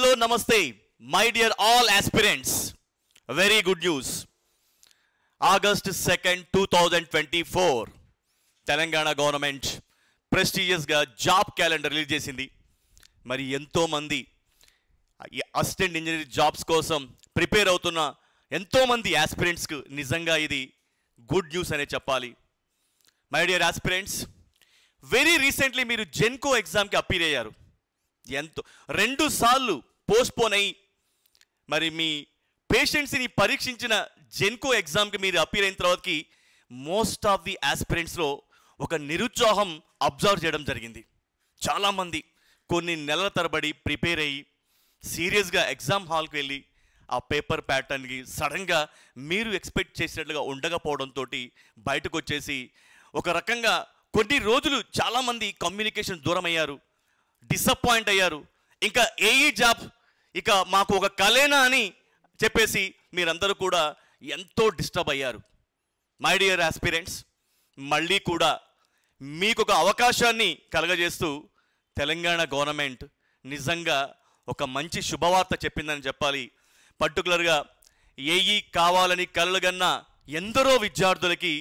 hello, namaste. My dear all aspirants, very good news. August 2nd, 2024, Telangana government prestigious ga job calendar release chesindi. Mari ento mandi assistant engineer jobs kosam prepare avutuna ento mandi aspirants ku nijanga idi good news ane cheppali. My dear aspirants, very recently మీరు జెన్కో ఎగ్జామ్కి appear అయ్యారు. ఎంతో 2 సార్లు postpone అయ్యి మరి మీ పేషెంట్స్ని పరీక్షించిన జెన్కో ఎగ్జామ్కి మీరు అపీర్ అయిన తర్వాతకి మోస్ట్ ఆఫ్ ది ఆస్పిరెంట్స్లో ఒక నిరుత్సాహం అబ్జర్వ్ చేయడం జరిగింది. చాలామంది కొన్ని నెలల తరబడి ప్రిపేర్ అయ్యి సీరియస్గా ఎగ్జామ్ హాల్కి వెళ్ళి ఆ పేపర్ ప్యాటర్న్కి సడన్గా మీరు ఎక్స్పెక్ట్ చేసినట్లుగా ఉండకపోవడంతో బయటకు వచ్చేసి ఒక రకంగా కొన్ని రోజులు చాలామంది కమ్యూనికేషన్ దూరం అయ్యారు, డిసప్పాయింట్ అయ్యారు. ఇంకా ఏఈ జాబ్ ఇక మాకు ఒక కలేనా అని చెప్పేసి మీరందరూ కూడా ఎంతో డిస్టర్బ్ అయ్యారు. మై డియర్ ఆస్పిరెంట్స్, మళ్ళీ కూడా మీకు ఒక అవకాశాన్ని కలగజేస్తూ తెలంగాణ గవర్నమెంట్ నిజంగా ఒక మంచి శుభవార్త చెప్పిందని చెప్పాలి. పర్టికులర్గా ఏఈ కావాలని కలలుగన్న ఎందరో విద్యార్థులకి,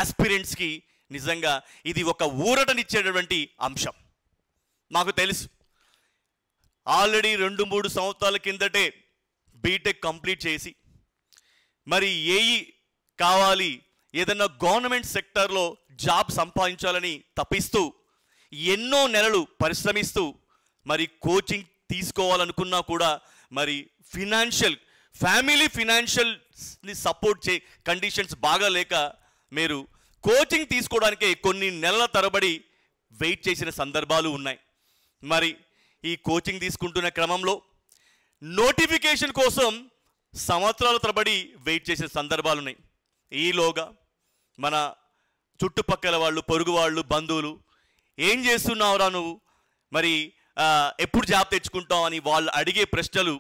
ఆస్పిరెంట్స్కి నిజంగా ఇది ఒక ఊరటనిచ్చేటటువంటి అంశం. మాకు తెలుసు ఆల్రెడీ 2-3 సంవత్సరాల కిందటే బీటెక్ కంప్లీట్ చేసి మరి ఏఈ కావాలి, ఏదన్నా గవర్నమెంట్ సెక్టర్లో జాబ్ సంపాదించాలని తప్పిస్తూ ఎన్నో నెలలు పరిశ్రమిస్తూ మరి కోచింగ్ తీసుకోవాలనుకున్నా కూడా మరి ఫ్యామిలీ ఫినాన్షియల్ని సపోర్ట్ కండిషన్స్ బాగా లేక మీరు కోచింగ్ తీసుకోవడానికే కొన్ని నెలల తరబడి వెయిట్ చేసిన సందర్భాలు ఉన్నాయి. మరి ఈ కోచింగ్ తీసుకుంటున్న క్రమంలో నోటిఫికేషన్ కోసం సంవత్సరాల తరబడి వెయిట్ చేసిన సందర్భాలు ఉన్నాయి. ఈలోగా మన చుట్టుపక్కల వాళ్ళు, పొరుగు వాళ్ళు, బంధువులు ఏం చేస్తున్నావురా నువ్వు, మరి ఎప్పుడు జాబ్ తెచ్చుకుంటావు అని వాళ్ళు అడిగే ప్రశ్నలు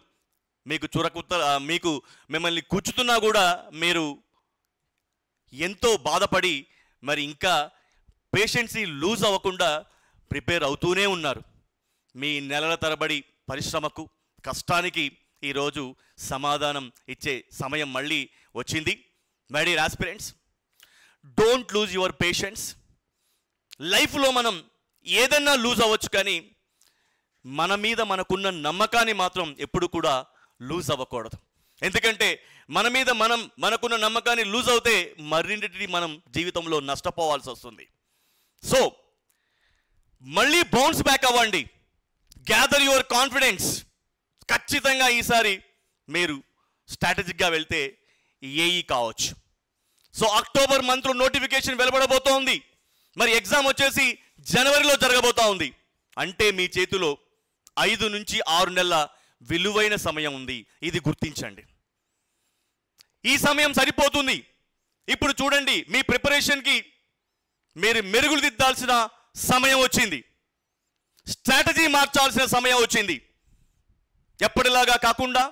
మీకు మిమ్మల్ని కూర్చుతున్నా కూడా మీరు ఎంతో బాధపడి మరి ఇంకా పేషెంట్స్ని లూజ్ అవ్వకుండా ప్రిపేర్ అవుతూనే ఉన్నారు. మీ నెలల తరబడి పరిశ్రమకు, కష్టానికి ఈరోజు సమాధానం ఇచ్చే సమయం మళ్ళీ వచ్చింది. My dear aspirants, don't lose your patience. లైఫ్లో మనం ఏదన్నా లూజ్ అవ్వచ్చు, కానీ మన మీద మనకున్న నమ్మకాన్ని మాత్రం ఎప్పుడు కూడా లూజ్ అవ్వకూడదు. ఎందుకంటే మన మీద మనకున్న నమ్మకాన్ని లూజ్ అవుతే మరిన్నిటిని మనం జీవితంలో నష్టపోవాల్సి వస్తుంది. సో మళ్ళీ బౌన్స్ బ్యాక్ అవ్వండి, గ్యాదర్ యువర్ కాన్ఫిడెన్స్. ఖచ్చితంగా ఈసారి మీరు స్ట్రాటజిక్గా వెళ్తే ఏఈ కావచ్చు. సో అక్టోబర్ మంత్లో నోటిఫికేషన్ వెలువడబోతోంది. మరి ఎగ్జామ్ వచ్చేసి జనవరిలో జరగబోతూ ఉంది. అంటే మీ చేతిలో 5 నుంచి 6 నెలల విలువైన సమయం ఉంది. ఇది గుర్తించండి. ఈ సమయం సరిపోతుంది. ఇప్పుడు చూడండి, మీ ప్రిపరేషన్కి మీరు మెరుగులు దిద్దాల్సిన సమయం వచ్చింది, స్ట్రాటజీ మార్చాల్సిన సమయం వచ్చింది. ఎప్పటిలాగా కాకుండా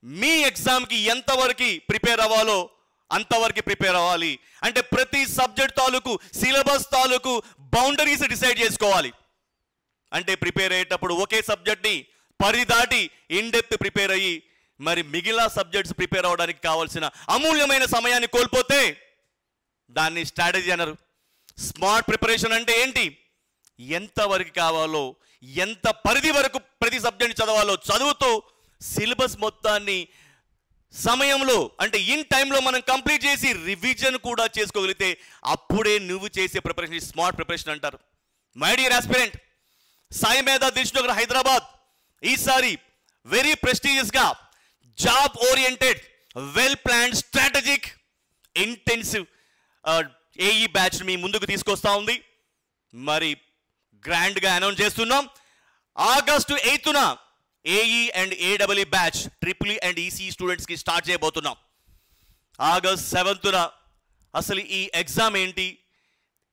మీ ఎగ్జామ్కి ఎంతవరకు ప్రిపేర్ అవ్వాలో అంతవరకు ప్రిపేర్ అవ్వాలి. అంటే ప్రతి సబ్జెక్ట్ తాలూకు, సిలబస్ తాలూకు బౌండరీస్ డిసైడ్ చేసుకోవాలి. అంటే ప్రిపేర్ అయ్యేటప్పుడు ఒకే సబ్జెక్ట్ని పరిదాటి ఇన్డెప్త్ ప్రిపేర్ అయ్యి మరి మిగిలిన సబ్జెక్ట్స్ ప్రిపేర్ అవ్వడానికి కావాల్సిన అమూల్యమైన సమయాన్ని కోల్పోతే దాన్ని స్ట్రాటజీ అన్నారు. స్మార్ట్ ప్రిపరేషన్ అంటే ఏంటి? ఎంతవరకు కావాలో, ఎంత పరిధి వరకు ప్రతి సబ్జెక్ట్ చదవాలో చదువుతూ సిలబస్ మొత్తాన్ని సమయంలో, అంటే ఇన్ టైంలో మనం కంప్లీట్ చేసి రివిజన్ కూడా చేసుకోగలిగితే అప్పుడే నువ్వు చేసే ప్రిపరేషన్ స్మార్ట్ ప్రిపరేషన్ అంటారు. My dear aspirant, Sai Medha Dilsukhnagar Hyderabad ఈసారి వెరీ ప్రెస్టీజియస్గా job oriented, well planned, strategic, intensive AE batch మీ ముందుకు తీసుకొస్తా ఉంది. మరి గ్రాండ్గా అనౌన్స్ చేస్తున్నాం. ఆగస్టు 8న AE and AW batch triple and EC స్టూడెంట్స్కి స్టార్ట్ చేయబోతున్నాం. ఆగస్ట్ 7న అసలు ఈ ఎగ్జామ్ ఏంటి,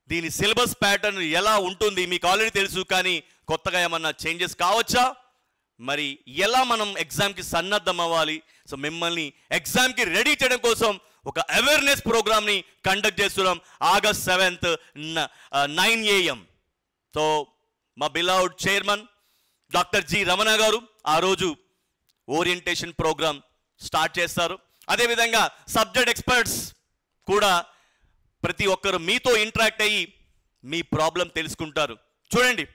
దీని సిలబస్ ప్యాటర్న్ ఎలా ఉంటుంది మీకు ఆల్రెడీ తెలుసు, కానీ కొత్తగా ఏమన్నా చేంజెస్ కావచ్చా, మరి ఎలా మనం ఎగ్జామ్కి సన్నద్ధం అవ్వాలి. సో మిమ్మల్ని ఎగ్జామ్కి రెడీ చేయడం కోసం ఒక అవేర్నెస్ ప్రోగ్రామ్ని కండక్ట్ చేస్తున్నాం ఆగస్ట్ 7th 9 AM. సో మా beloved chairman doctor G Ramana గారు ఆ రోజు ఓరియంటేషన్ ప్రోగ్రామ్ స్టార్ట్ చేస్తారు. అదేవిధంగా సబ్జెక్ట్ ఎక్స్పర్ట్స్ కూడా ప్రతి ఒక్కరు మీతో ఇంటరాక్ట్ అయ్యి మీ ప్రాబ్లం తెలుసుకుంటారు. చూడండి,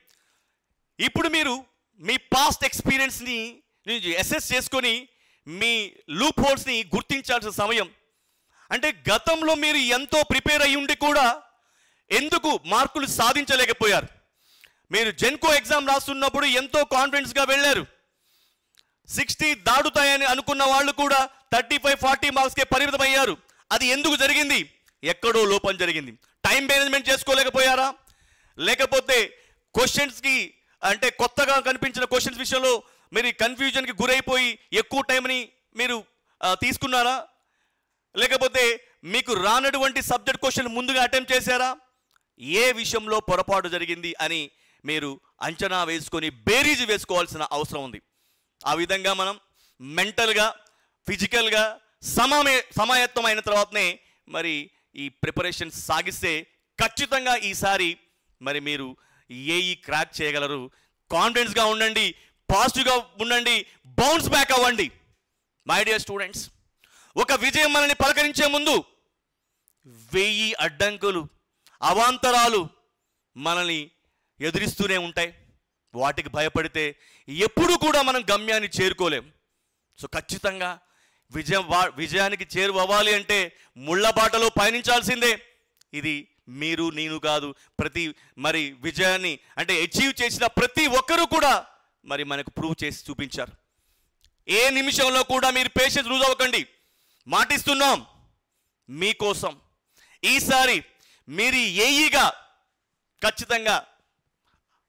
ఇప్పుడు మీరు మీ పాస్ట్ ఎక్స్పీరియన్స్ని అసెస్ చేసుకొని మీ లూప్ హోల్స్ని గుర్తించాల్సిన సమయం. అంటే గతంలో మీరు ఎంతో ప్రిపేర్ అయ్యి ఉండి కూడా ఎందుకు మార్కులు సాధించలేకపోయారు? మీరు జెన్కో ఎగ్జామ్ రాస్తున్నప్పుడు ఎంతో కాన్ఫిడెన్స్గా వెళ్ళారు. 60 దాటుతాయని అనుకున్న వాళ్ళు కూడా 35-40 మార్క్స్కే పరిమితమయ్యారు. అది ఎందుకు జరిగింది? ఎక్కడో లోపం జరిగింది. టైం మేనేజ్మెంట్ చేసుకోలేకపోయారా? లేకపోతే క్వశ్చన్స్కి అంటే కొత్తగా కనిపించిన క్వశ్చన్స్ విషయంలో మీరు కన్ఫ్యూజన్కి గురైపోయి ఎక్కువ టైంని మీరు తీసుకున్నారా? లేకపోతే మీకు రానటువంటి సబ్జెక్ట్ క్వశ్చన్ ముందుగా అటెంప్ట్ చేశారా? ఏ విషయంలో పొరపాటు జరిగింది అని మీరు అంచనా వేసుకొని బేరీజు వేసుకోవాల్సిన అవసరం ఉంది. ఆ విధంగా మనం మెంటల్గా ఫిజికల్గా సమాయత్తమైన తర్వాతనే మరి ఈ ప్రిపరేషన్ సాగిస్తే ఖచ్చితంగా ఈసారి మరి మీరు ఏఈ క్రాక్ చేయగలరు. కాన్ఫిడెన్స్గా ఉండండి, పాజిటివ్గా ఉండండి, బౌన్స్ బ్యాక్ అవ్వండి. మై డియర్ స్టూడెంట్స్, ఒక విజయం మనల్ని పలకరించే ముందు 1000 అడ్డంకులు అవాంతరాలు మనల్ని ఎదురిస్తూనే ఉంటాయి. వాటికి భయపడితే ఎప్పుడు కూడా మనం గమ్యాన్ని చేరుకోలేం. సో ఖచ్చితంగా విజయానికి చేరువవ్వాలి అంటే ముళ్ళ బాటలో పయనించాల్సిందే. ఇది మీరు నేను కాదు, మరి విజయాన్ని అంటే అచీవ్ చేసిన ప్రతి ఒక్కరూ కూడా మరి మనకు ప్రూవ్ చేసి చూపించారు. ఏ నిమిషంలో కూడా మీరు పేషెన్స్ లూజ్ అవ్వకండి. మాటిస్తున్నాం మీకోసం ఈసారి మీరు ఏఈగా ఖచ్చితంగా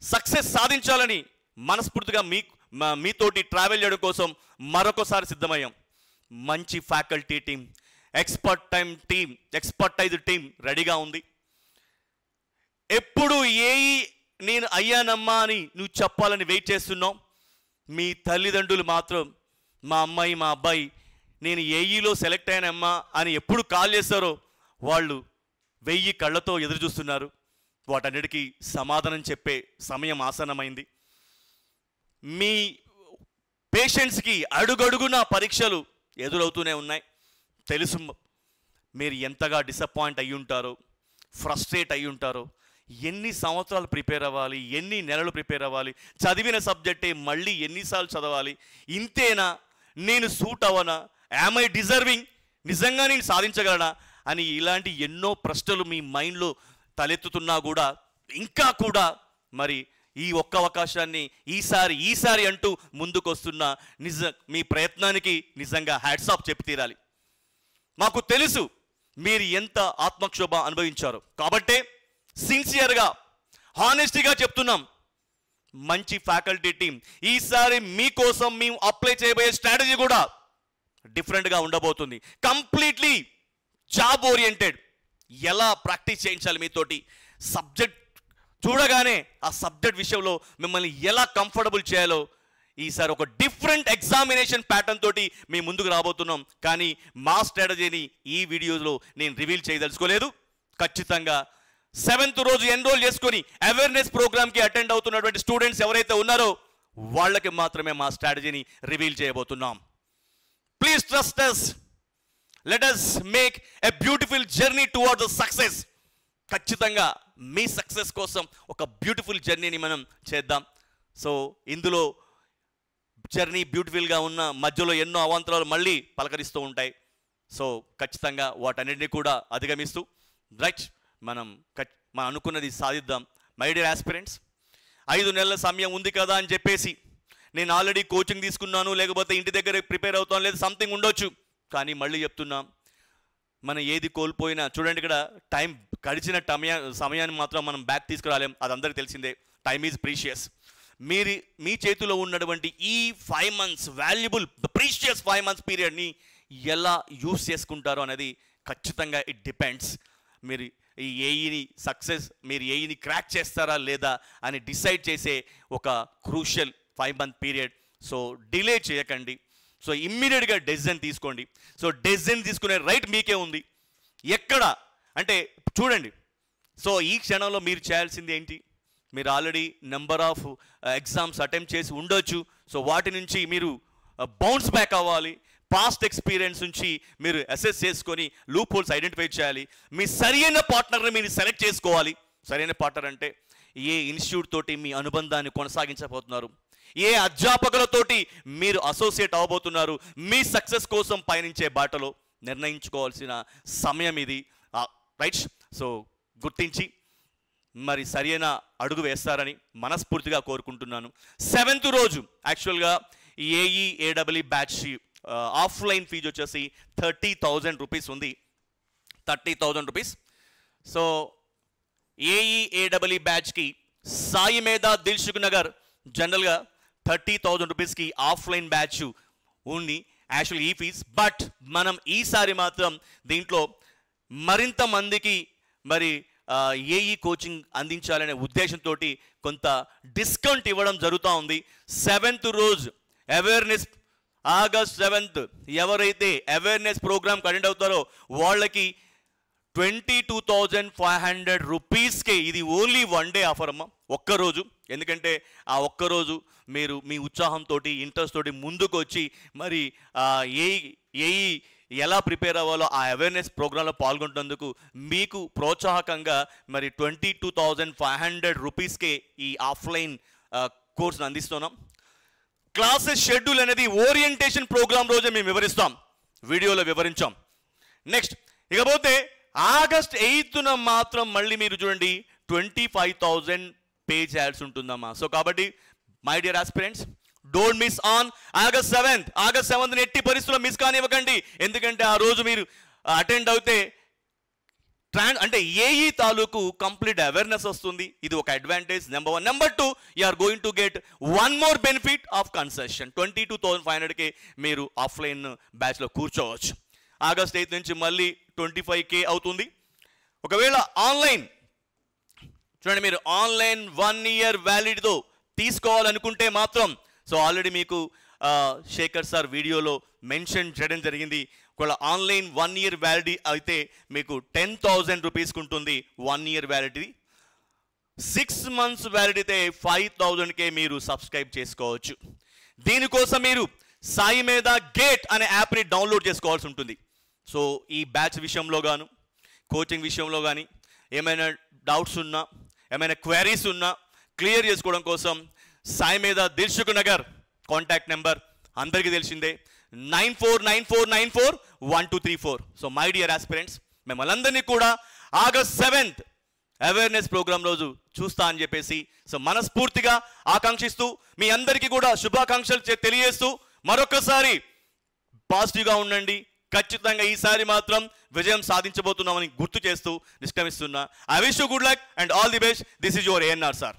సక్సెస్ సాధించాలని మనస్ఫూర్తిగా మీతోటి ట్రావెల్ చేయడం కోసం మరొకసారి సిద్ధమయ్యాం. మంచి ఫ్యాకల్టీ టీం, ఎక్స్పర్టైజ్ టీం రెడీగా ఉంది. ఎప్పుడు ఏఈ నేను అయ్యానమ్మా అని నువ్వు చెప్పాలని వెయిట్ చేస్తున్నాం. మీ తల్లిదండ్రులు మాత్రం మా అమ్మాయి మా అబ్బాయి నేను ఏఈలో సెలెక్ట్ అయ్యానమ్మా అని ఎప్పుడు కాల్ చేస్తారో వాళ్ళు 1000 కళ్ళతో ఎదురు చూస్తున్నారు. వాటన్నిటికీ సమాధానం చెప్పే సమయం ఆసన్నమైంది. మీ పేషెంట్స్కి అడుగడుగున పరీక్షలు ఎదురవుతూనే ఉన్నాయి. తెలుసు మీరు ఎంతగా డిసప్పాయింట్ అయ్యి ఉంటారో, ఫ్రస్ట్రేట్ అయ్యి ఉంటారో. ఎన్ని సంవత్సరాలు ప్రిపేర్ అవ్వాలి, ఎన్ని నెలలు ప్రిపేర్ అవ్వాలి, చదివిన సబ్జెక్టే మళ్ళీ ఎన్నిసార్లు చదవాలి, ఇంతేనా, నేను సూట్ అవ్వనా, యామ్ ఐ డిజర్వింగ్, నిజంగా నేను సాధించగలనా అని ఇలాంటి ఎన్నో ప్రశ్నలు మీ మైండ్లో తలెత్తుతున్నా కూడా ఇంకా కూడా మరి ఈ ఒక్క అవకాశాన్ని ఈసారి అంటూ ముందుకొస్తున్న మీ ప్రయత్నానికి నిజంగా హ్యాట్స్ ఆఫ్ చెప్పి తీరాలి. మాకు తెలుసు మీరు ఎంత ఆత్మక్షోభ అనుభవించారు. కాబట్టే సిన్సియర్గా హానెస్టీగా చెప్తున్నాం, మంచి ఫ్యాకల్టీ టీం ఈసారి మీకోసం మేము అప్లై చేయబోయే స్ట్రాటజీ కూడా డిఫరెంట్గా ఉండబోతుంది. Completely job oriented. ఎలా ప్రాక్టీస్ చేయించాలి మీతోటి, సబ్జెక్ట్ చూడగానే ఆ సబ్జెక్ట్ విషయంలో మిమ్మల్ని ఎలా కంఫర్టబుల్ చేయాలో ఈసారి ఒక డిఫరెంట్ ఎగ్జామినేషన్ ప్యాటర్న్ తోటి మేము ముందుకు రాబోతున్నాం. కానీ మా స్ట్రాటజీని ఈ వీడియోలో నేను రివీల్ చేయదలుచుకోలేదు. ఖచ్చితంగా 7th రోజు ఎన్రోల్ చేసుకొని అవేర్నెస్ ప్రోగ్రామ్కి అటెండ్ అవుతున్నటువంటి స్టూడెంట్స్ ఎవరైతే ఉన్నారో వాళ్ళకి మాత్రమే మా స్ట్రాటజీని రివీల్ చేయబోతున్నాం. Please trust us. Let us make a beautiful journey towards the success. ఖచ్చితంగా మీ సక్సెస్ కోసం ఒక బ్యూటిఫుల్ జర్నీని మనం చేద్దాం. సో ఇందులో జర్నీ బ్యూటిఫుల్గా ఉన్న మధ్యలో ఎన్నో అవాంతరాలు మళ్ళీ పలకరిస్తూ ఉంటాయి. సో ఖచ్చితంగా వాటన్నిటిని కూడా అధిగమిస్తూ మనం అనుకున్నది సాధిద్దాం. మై డియర్ ఆస్పిరెంట్స్, 5 నెలల సమయం ఉంది కదా అని చెప్పేసి నేను ఆల్రెడీ కోచింగ్ తీసుకున్నాను, లేకపోతే ఇంటి దగ్గర ప్రిపేర్ అవుతాను, లేదా సంథింగ్ ఉండొచ్చు. కానీ మళ్ళీ చెప్తున్నాం, మనం ఏది కోల్పోయినా చూడండి, ఇక్కడ టైం గడిచిన సమయాన్ని మాత్రం మనం బ్యాక్ తీసుకురాలేం. అది అందరికీ తెలిసిందే. Time is precious. మీ చేతిలో ఉన్నటువంటి ఈ 5 months వాల్యుబుల్ ప్రీషియస్ 5 months పీరియడ్ని ఎలా యూస్ చేసుకుంటారో అనేది ఖచ్చితంగా ఇట్ డిపెండ్స్. మీరు ఈ ఏఈని క్రాక్ చేస్తారా లేదా అని డిసైడ్ చేసే ఒక crucial 5 month period. So delay చేయకండి. సో ఇమ్మీడియట్గా డెసిజన్ తీసుకోండి. సో డెసిజన్ తీసుకునే రైట్ మీకే ఉంది. ఎక్కడ అంటే చూడండి, సో ఈ క్షణంలో మీరు చేయాల్సింది ఏంటి? మీరు already number of exams attempt చేసి ఉండొచ్చు. సో వాటి నుంచి మీరు బౌన్స్ బ్యాక్ అవ్వాలి. పాస్ట్ ఎక్స్పీరియన్స్ నుంచి మీరు అసెస్ చేసుకొని లూప్ హోల్స్ ఐడెంటిఫై చేయాలి. మీ సరైన పార్ట్నర్ని మీరు సెలెక్ట్ చేసుకోవాలి. సరైన పార్ట్నర్ అంటే ఏ ఇన్స్టిట్యూట్ తోటి మీ అనుబంధాన్ని కొనసాగించబోతున్నారు, ఏ అధ్యాపకులతోటి మీరు అసోసియేట్ అవ్వబోతున్నారు, మీ సక్సెస్ కోసం పయనించే బాటలో నిర్ణయించుకోవాల్సిన సమయం ఇది. రైట్. సో గుర్తించి మరి సరైన అడుగు వేస్తారని మనస్ఫూర్తిగా కోరుకుంటున్నాను. 7th రోజు యాక్చువల్గా ఏఈ ఏడబ్ల్యూ బ్యాచ్ ఆఫ్లైన్ ఫీజు వచ్చేసి 30,000 రూపీస్ ఉంది. 30,000 రూపీస్. సో ఏఈ ఏడబ్ల్యూ బ్యాచ్కి సాయి మేధా దిల్సుఖ్ నగర్ జనరల్గా 30,000 రూపీస్కి ఆఫ్లైన్ బ్యాచ్ ఉంది యాక్చువల్ ఈ ఫీజ్. బట్ మనం ఈసారి మాత్రం దీంట్లో మరింత మందికి మరి ఏఈ కోచింగ్ అందించాలనే ఉద్దేశంతో కొంత డిస్కౌంట్ ఇవ్వడం జరుగుతూ ఉంది. 7th రోజు అవేర్నెస్, ఆగస్ట్ 7th ఎవరైతే అవేర్నెస్ ప్రోగ్రామ్ అటెండ్ అవుతారో వాళ్ళకి 22,500 రూపీస్కే. ఇది ఓన్లీ 1 డే ఆఫర్ అమ్మ, ఒక్కరోజు. ఎందుకంటే ఆ ఒక్కరోజు మీరు మీ ఉత్సాహంతో ఇంట్రెస్ట్ తోటి ముందుకు వచ్చి మరి ఏఈ ఎలా ప్రిపేర్ అవ్వాలో ఆ అవేర్నెస్ ప్రోగ్రాంలో పాల్గొంటున్నందుకు మీకు ప్రోత్సాహకంగా మరి 22,500 రూపీస్కే ఈ ఆఫ్లైన్ కోర్సును అందిస్తున్నాం. క్లాసెస్ షెడ్యూల్ అనేది ఓరియంటేషన్ ప్రోగ్రామ్ రోజే మేము వివరిస్తాం, వీడియోలో వివరించాం. నెక్స్ట్ ఇకపోతే ఆగస్ట్ 8న మాత్రం మళ్ళీ మీరు చూడండి 25,000 పేజ్ యాడ్స్ ఉంటుందమ్మా. సో కాబట్టి my dear aspirants, don't miss on August 7th. August 7th ఎట్టి పరిస్థితుల్లో మిస్ కానివ్వకండి. ఎందుకంటే ఆ రోజు మీరు అటెండ్ అవుతే అంటే ఏఈ తాలూకు కంప్లీట్ అవేర్నెస్ వస్తుంది. ఇది ఒక advantage, number 1. Number 2, you are going to get 1 more benefit of concession. 22,500కే మీరు ఆఫ్లైన్ బ్యాచ్లో కూర్చోవచ్చు. ఆగస్ట్ 8 నుంచి మళ్ళీ 25K అవుతుంది. ఒకవేళ ఆన్లైన్ చూడండి, మీరు ఆన్లైన్ 1 year వ్యాలిడ్తో తీసుకోవాలనుకుంటే మాత్రం సో ఆల్రెడీ మీకు శేఖర్ సార్ వీడియోలో మెన్షన్ చేయడం జరిగింది. ఒకవేళ ఆన్లైన్ 1 year వ్యాలిడిటీ అయితే మీకు 10,000 రూపీస్కి ఉంటుంది 1 year వ్యాలిడిటీ. 6 months వ్యాలిడిటీ 5,000కే మీరు సబ్స్క్రైబ్ చేసుకోవచ్చు. దీనికోసం మీరు సాయి మేధా గేట్ అనే యాప్ని డౌన్లోడ్ చేసుకోవాల్సి ఉంటుంది. సో ఈ బ్యాచ్ విషయంలో గాను కోచింగ్ విషయంలో కానీ ఏమైనా డౌట్స్ ఉన్నా, ఏమైనా క్వైరీస్ ఉన్నా క్లియర్ చేసుకోవడం కోసం సాయి మేధా దిల్సుఖ్ నగర్ కాంటాక్ట్ నెంబర్ అందరికీ తెలిసిందే, 9494941234. సో మై డియర్ ఆస్పిరెంట్స్, మిమ్మల్ని అందరినీ కూడా ఆగస్ట్ 7th అవేర్నెస్ ప్రోగ్రామ్ రోజు చూస్తా అని చెప్పేసి సో మనస్ఫూర్తిగా ఆకాంక్షిస్తూ మీ అందరికీ కూడా శుభాకాంక్షలు తెలియజేస్తూ మరొకసారి పాజిటివ్గా ఉండండి. ఖచ్చితంగా ఈసారి మాత్రం విజయం సాధించబోతున్నామని గుర్తు చేస్తూ నిష్క్రమిస్తున్నా. I wish you good luck and all the best. This is your ANR sir.